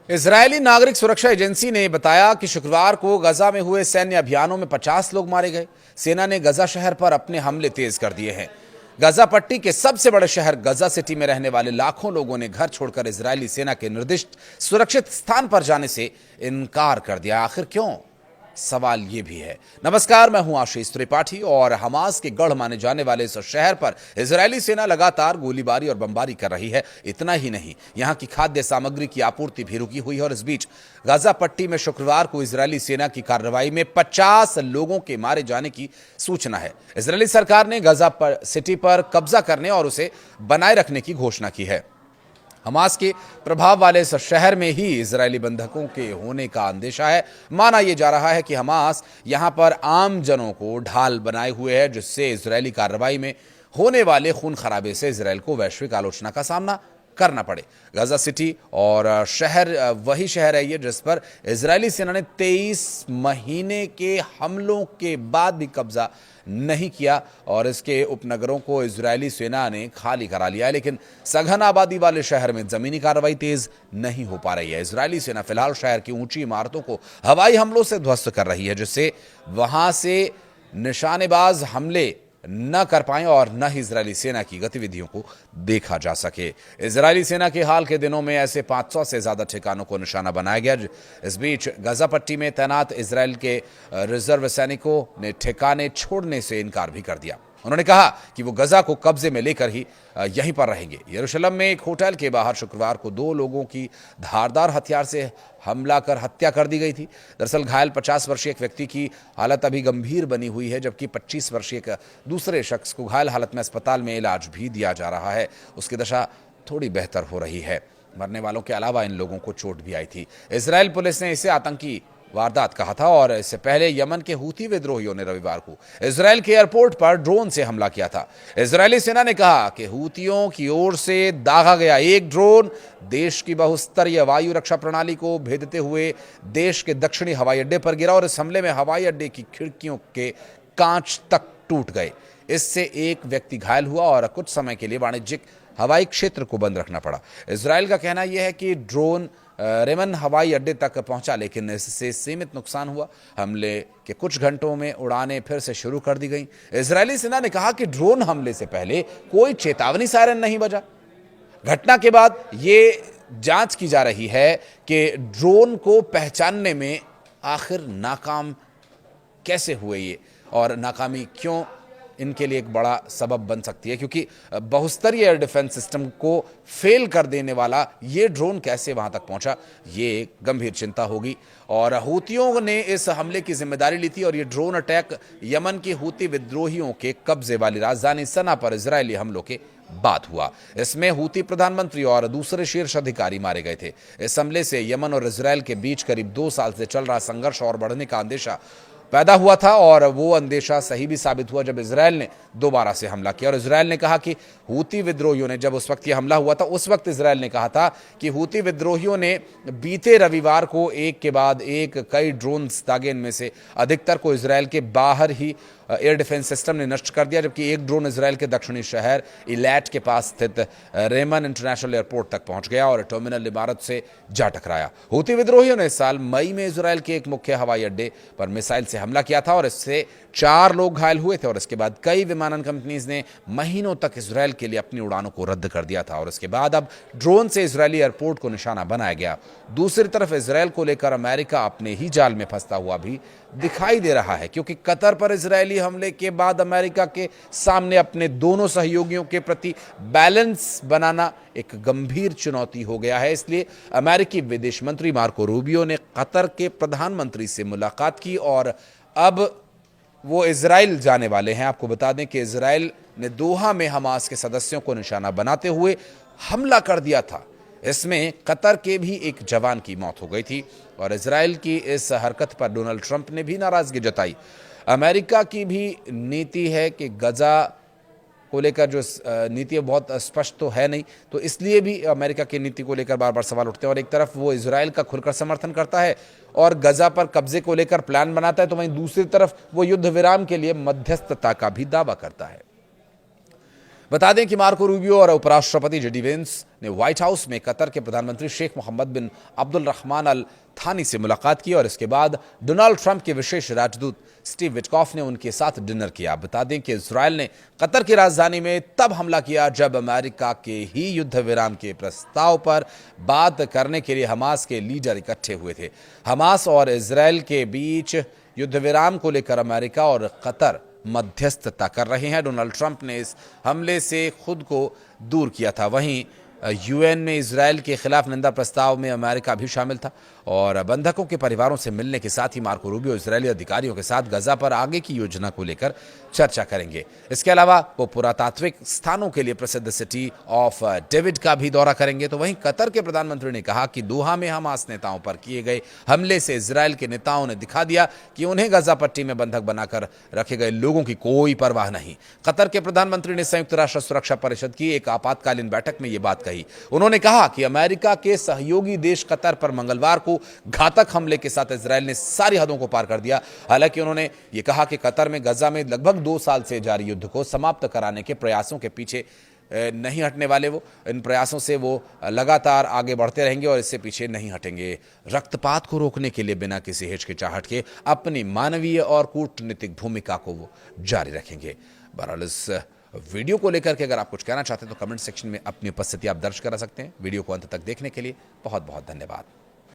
Israeli नागरिक सुरक्षा agency ने बताया कि शुक्रवार को गजा में हुए सैन्य अभियानों में 50 लोग मारे गए। सेना ने गजा शहर पर अपने हमले तेज कर दिए हैं। गजा पट्टी के सबसे बड़े शहर गजा सिटी में रहने वाले लाखों लोगों ने घर छोड़कर इजरायली सेना के निर्दिष्ट सुरक्षित स्थान पर जाने से इनकार कर दिया। आखिर क्यों? सवाल यह भी है। नमस्कार, मैं हूं आशीष त्रिपाठी और हमास के गढ़ माने जाने वाले इस शहर पर इजरायली सेना लगातार गोलीबारी और बमबारी कर रही है। इतना ही नहीं, यहां की खाद्य सामग्री की आपूर्ति भी रुकी हुई है और इस बीच गाजा पट्टी में शुक्रवार को इजरायली सेना की कार्रवाई में 50 लोगों के मारे जाने की सूचना है। इजरायली सरकार ने गाजा सिटी पर कब्जा करने और उसे बनाए रखने की घोषणा की है। हमास के प्रभाव वाले इस शहर में ही इजरायली बंधकों के होने का अंदेशा है। माना यह जा रहा है कि हमास यहां पर आम जनों को ढाल बनाए हुए है, जिससे इजरायली कार्रवाई में होने वाले खून खराबे से इजरायल को वैश्विक आलोचना का सामना करना पड़े। गाजा सिटी और शहर वही शहर है ये जिस पर इजरायली सेना ने 23 महीने के हमलों के बाद भी कब्जा नहीं किया और इसके उपनगरों को इजरायली सेना ने खाली करा लिया है। लेकिन सघन आबादी वाले शहर में जमीनी कार्रवाई तेज नहीं हो पा रही है। इजरायली सेना फिलहाल शहर की ऊंची इमारतों को हवाई हमलों से ध्वस्त कर रही है, जिससे वहां से निशानेबाज हमले न कर पाएं और न ही इजरायली सेना की गतिविधियों को देखा जा सके। इजरायली सेना के हाल के दिनों में ऐसे 500 से ज्यादा ठिकानों को निशाना बनाया गया। इस बीच गाजा पट्टी में तैनात इजरायल के रिजर्व सैनिकों ने ठिकाने छोड़ने से इनकार भी कर दिया। उन्होंने कहा कि वो गजा को कब्जे में लेकर ही यहीं पर रहेंगे। यरूशलेम में एक होटल के बाहर शुक्रवार को 2 लोगों की धारदार हथियार से हमला कर हत्या कर दी गई थी। दरअसल घायल 50 वर्षीय एक व्यक्ति की हालत अभी गंभीर बनी हुई है, जबकि 25 वर्षीय एक दूसरे शख्स को घायल हालत में अस्पताल में इलाज भी दिया जा रहा है। उसकी दशा थोड़ी बेहतर हो रही है। मरने वालों के अलावा इन लोगों को चोट भी आई थी। इजरायल पुलिस ने इसे आतंकी वारदात कहा था और इससे पहले यमन के हूती विद्रोहियों ने रविवार को इजरायल के एयरपोर्ट पर ड्रोन से हमला किया था। इजरायली सेना ने कहा कि हूतियों की ओर से दागा गया एक ड्रोन देश की बहुस्तरीय वायु रक्षा प्रणाली को भेदते हुए देश के दक्षिणी हवाई अड्डे पर गिरा और इस हमले में हवाई अड्डे की खिड़कियों के कांच तक टूट गए। इससे एक व्यक्ति घायल हुआ और कुछ समय के लिए वाणिज्यिक हवाई क्षेत्र को बंद रखना पड़ा। इजरायल का कहना यह है कि ड्रोन रेमन हवाई अड्डे तक पहुंचा, लेकिन इससे सीमित नुकसान हुआ। हमले के कुछ घंटों में उड़ानें फिर से शुरू कर दी गईं। इजरायली सेना ने कहा कि ड्रोन हमले से पहले कोई चेतावनी सायरन नहीं बजा। घटना के बाद ये जांच की जा रही है कि ड्रोन को पहचानने में आखिर नाकाम कैसे हुए ये और नाकामी क्यों इनके लिए एक बड़ा सबब बन सकती है, क्योंकि बहुस्तरीय एयर डिफेंस सिस्टम को फेल कर देने वाला ये ड्रोन कैसे वहां तक पहुंचा, ये एक गंभीर चिंता होगी। और हूतियों ने इस हमले की जिम्मेदारी ली थी और ये ड्रोन अटैक यमन के हूती विद्रोहियों के कब्जे वाली राजधानी सना पर इजरायली हमलों के बाद हुआ। इसमें हूती प्रधानमंत्री और दूसरे शीर्ष अधिकारी मारे गए थे। इस हमले से यमन और इजरायल के बीच करीब 2 साल से चल रहा संघर्ष और बढ़ने का अंदेशा पैदा हुआ था और वो अंदेशा सही भी साबित हुआ जब इजरायल ने दोबारा से हमला किया। और इजरायल ने कहा कि हूती विद्रोहियों ने, जब उस वक्त ये हमला हुआ था उस वक्त इजरायल ने कहा था कि हूती विद्रोहियों ने बीते रविवार को एक के बाद एक कई ड्रोन्स दागे, इनमें से अधिकतर को इजरायल के बाहर ही एयर डिफेंस सिस्टम ने नष्ट कर दिया, जबकि एक ड्रोन इजरायल के दक्षिणी शहर इलैट के पास स्थित रेमन इंटरनेशनल एयरपोर्ट तक पहुंच गया और टर्मिनल इमारत से जा टकराया। हूती विद्रोहियों ने इस साल मई में इजरायल के एक मुख्य हवाई अड्डे पर मिसाइल से हमला किया था और इससे 4 लोग घायल हुए थे और इसके बाद कई विमानन कंपनीज ने महीनों तक इजरायल के लिए अपनी उड़ानों को रद्द कर दिया था और इसके बाद अब ड्रोन से इजरायली एयरपोर्ट को निशाना बनाया गया। दूसरी तरफ इजरायल को लेकर अमेरिका अपने ही जाल में फंसता हुआ भी दिखाई दे रहा है, क्योंकि कतर पर इजरायली हमले के बाद अमेरिका के सामने अपने दोनों सहयोगियों के प्रति बैलेंस बनाना एक गंभीर चुनौती हो गया है। इसलिए अमेरिकी विदेश मंत्री मार्को रूबियो ने कतर के प्रधानमंत्री से मुलाकात की और अब वो इजराइल जाने वाले हैं। आपको बता दें कि इजराइल ने दोहा में हमास के सदस्यों को निशाना बनाते हुए हमला कर दिया था। इसमें कतर के भी एक जवान की मौत हो गई थी और इजराइल की इस हरकत पर डोनाल्ड ट्रंप ने भी नाराजगी जताई। अमेरिका की भी नीति है कि गजा को लेकर जो नीति बहुत स्पष्ट तो है नहीं, तो इसलिए भी अमेरिका की नीति को लेकर बार बार सवाल उठते हैं। और एक तरफ वो इजराइल का खुलकर समर्थन करता है और गजा पर कब्जे को लेकर प्लान बनाता है, तो वहीं दूसरी तरफ वो युद्ध विराम के लिए मध्यस्थता का भी दावा करता है। बता दें कि मार्को रूबियो और उपराष्ट्रपति जेडी वेंस ने व्हाइट हाउस में कतर के प्रधानमंत्री शेख मोहम्मद बिन अब्दुल रहमान अल थानी से मुलाकात की और इसके बाद डोनाल्ड ट्रंप के विशेष राजदूत स्टीव विटकॉफ ने उनके साथ डिनर किया। बता दें कि इजरायल ने कतर की राजधानी में तब हमला किया जब अमेरिका के ही युद्ध विराम के प्रस्ताव पर बात करने के लिए हमास के लीडर इकट्ठे हुए थे। हमास और इजरायल के बीच युद्ध विराम को लेकर अमेरिका और कतर मध्यस्थता कर रहे हैं। डोनाल्ड ट्रंप ने इस हमले से खुद को दूर किया था। वहीं यूएन में इजरायल के खिलाफ निंदा प्रस्ताव में अमेरिका भी शामिल था और बंधकों के परिवारों से मिलने के साथ ही मार्को रूबियो इजरायली अधिकारियों के साथ गजा पर आगे की योजना को लेकर चर्चा करेंगे। इसके अलावा वो पुरातात्विक स्थानों के लिए प्रसिद्ध सिटी ऑफ डेविड का भी दौरा करेंगे। तो वहीं कतर के प्रधानमंत्री ने कहा कि दोहा में हमास नेताओं पर किए गए हमले से इजरायल के नेताओं ने दिखा दिया कि उन्हें गजा पट्टी में बंधक बनाकर रखे गए लोगों की कोई परवाह नहीं। कतर के प्रधानमंत्री ने संयुक्त राष्ट्र सुरक्षा परिषद की एक आपातकालीन बैठक में ये बात कही। उन्होंने कहा कि अमेरिका के सहयोगी देश कतर पर मंगलवार को घातक हमले के साथ इजरायल ने सारी हदों को पार कर दिया। हालांकि उन्होंने ये कहा कि कतर में गजा में लगभग 2 साल से जारी युद्ध को समाप्त कराने के प्रयासों के पीछे नहीं हटने वाले। वो इन प्रयासों से वो लगातार आगे बढ़ते रहेंगे और इससे पीछे नहीं हटेंगे। रक्तपात को रोकने के लिए बिना किसी हिचकिचाहट के अपनी मानवीय और कूटनीतिक भूमिका को वो जारी रखेंगे। बहरहाल इस वीडियो को लेकर के अगर आप कुछ कहना चाहते हैं तो कमेंट सेक्शन में अपनी उपस्थिति आप दर्ज करा सकते हैं। वीडियो को अंत तक देखने के लिए बहुत बहुत धन्यवाद।